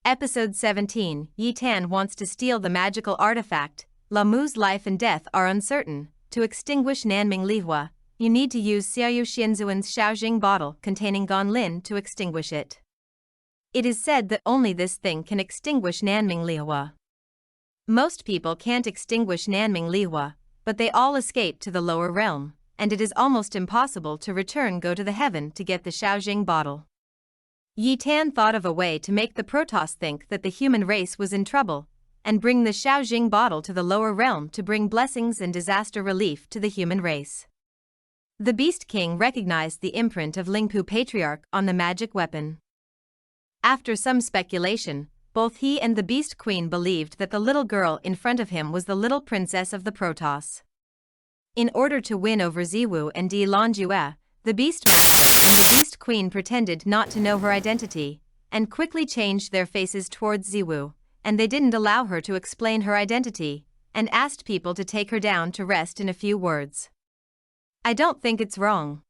Episode 17, Yi Tan wants to steal the magical artifact. Luo Mo's life and death are uncertain. To extinguish Nanming Lihua, you need to use Xiaoyu Xianzuan's Shaojing bottle containing Gonlin to extinguish it. It is said that only this thing can extinguish Nanming Lihua. Most people can't extinguish Nanming Lihua, but they all escape to the lower realm, and it is almost impossible to go to the heaven to get the Shaojing bottle. Yi Tan thought of a way to make the Protoss think that the human race was in trouble, and bring the Shaojing bottle to the lower realm to bring blessings and disaster relief to the human race. The Beast King recognized the imprint of Lingpu Patriarch on the magic weapon. After some speculation, both he and the Beast Queen believed that the little girl in front of him was the little princess of the Protoss. In order to win over Ziwu and Di Longjue, the Beast Master and the Beast Queen pretended not to know her identity, and quickly changed their faces towards Ziwu, and they didn't allow her to explain her identity, and asked people to take her down to rest in a few words. I don't think it's wrong.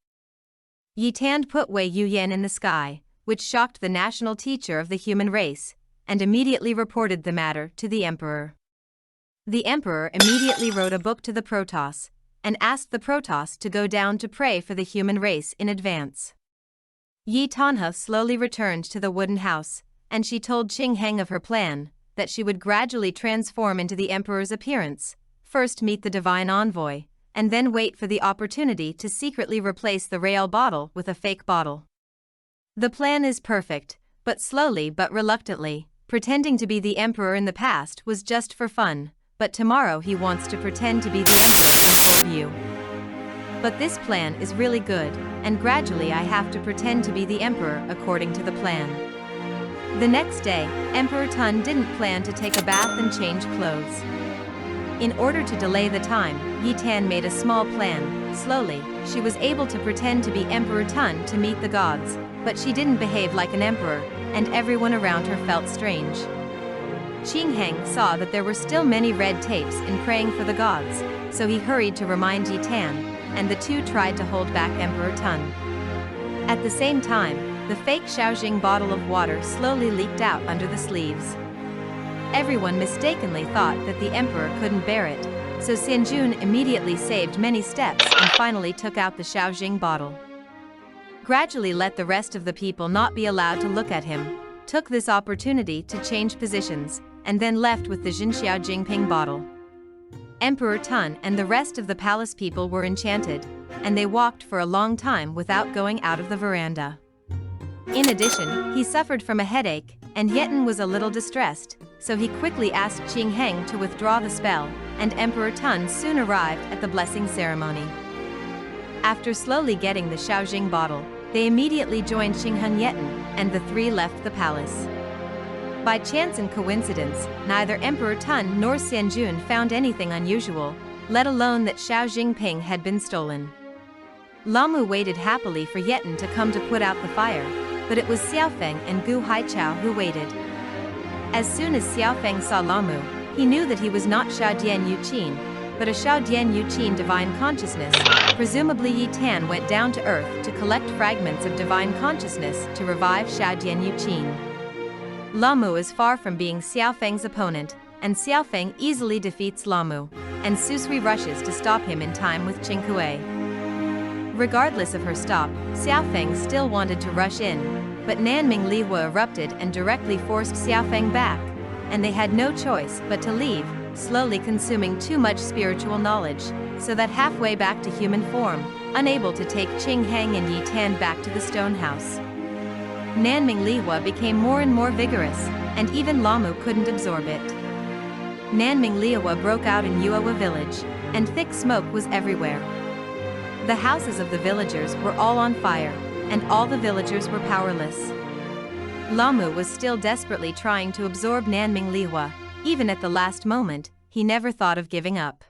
Yi Tan put Wei Yuyan in the sky, which shocked the national teacher of the human race, and immediately reported the matter to the Emperor. The Emperor immediately wrote a book to the Protoss, and asked the Protoss to go down to pray for the human race in advance. Yi Tanhe slowly returned to the wooden house, and she told Qing Heng of her plan, that she would gradually transform into the Emperor's appearance, first meet the divine envoy, and then wait for the opportunity to secretly replace the real bottle with a fake bottle. The plan is perfect, but slowly but reluctantly. Pretending to be the Emperor in the past was just for fun, but tomorrow he wants to pretend to be the Emperor in full view. But this plan is really good, and gradually I have to pretend to be the Emperor according to the plan. The next day, Emperor Tun didn't plan to take a bath and change clothes. In order to delay the time, Yi Tan made a small plan. Slowly, she was able to pretend to be Emperor Tun to meet the gods, but she didn't behave like an emperor, and everyone around her felt strange. Qing Heng saw that there were still many red tapes in praying for the gods, so he hurried to remind Yi Tan, and the two tried to hold back Emperor Tun. At the same time, the fake Shaojing bottle of water slowly leaked out under the sleeves. Everyone mistakenly thought that the Emperor couldn't bear it, so Xianjun immediately saved many steps and finally took out the Shaojing bottle. Gradually let the rest of the people not be allowed to look at him, took this opportunity to change positions, and then left with the Jinxiao Jingping bottle. Emperor Tun and the rest of the palace people were enchanted, and they walked for a long time without going out of the veranda. In addition, he suffered from a headache, and Yetin was a little distressed, so he quickly asked Qing Heng to withdraw the spell, and Emperor Tun soon arrived at the blessing ceremony. After slowly getting the Shaojing bottle, they immediately joined Qing Heng Yetin, and the three left the palace. By chance and coincidence, neither Emperor Tun nor Xianjun found anything unusual, let alone that Xiao Jingping had been stolen. Luo Mo waited happily for Yetin to come to put out the fire, but it was Xiaofeng and Gu Haichao who waited. As soon as Xiaofeng saw Luo Mo, he knew that he was not Xiaodian Yuqin, but a Xiaodian Yuqin divine consciousness. Presumably Yi Tan went down to earth to collect fragments of divine consciousness to revive Xiaodian Yuqin. Luo Mo is far from being Xiaofeng's opponent, and Xiaofeng easily defeats Luo Mo, and Susui rushes to stop him in time with Qing Kuei. Regardless of her stop, Xiaofeng still wanted to rush in, but Nanming Lihua erupted and directly forced Xiaofeng back, and they had no choice but to leave, slowly consuming too much spiritual knowledge, so that halfway back to human form, unable to take Qing Heng and Yi Tan back to the stone house. Nanming Lihua became more and more vigorous, and even Luo Mo couldn't absorb it. Nanming Lihua broke out in Yuowa village, and thick smoke was everywhere. The houses of the villagers were all on fire, and all the villagers were powerless. Luo Mo was still desperately trying to absorb Nanming Lihua. Even at the last moment, he never thought of giving up.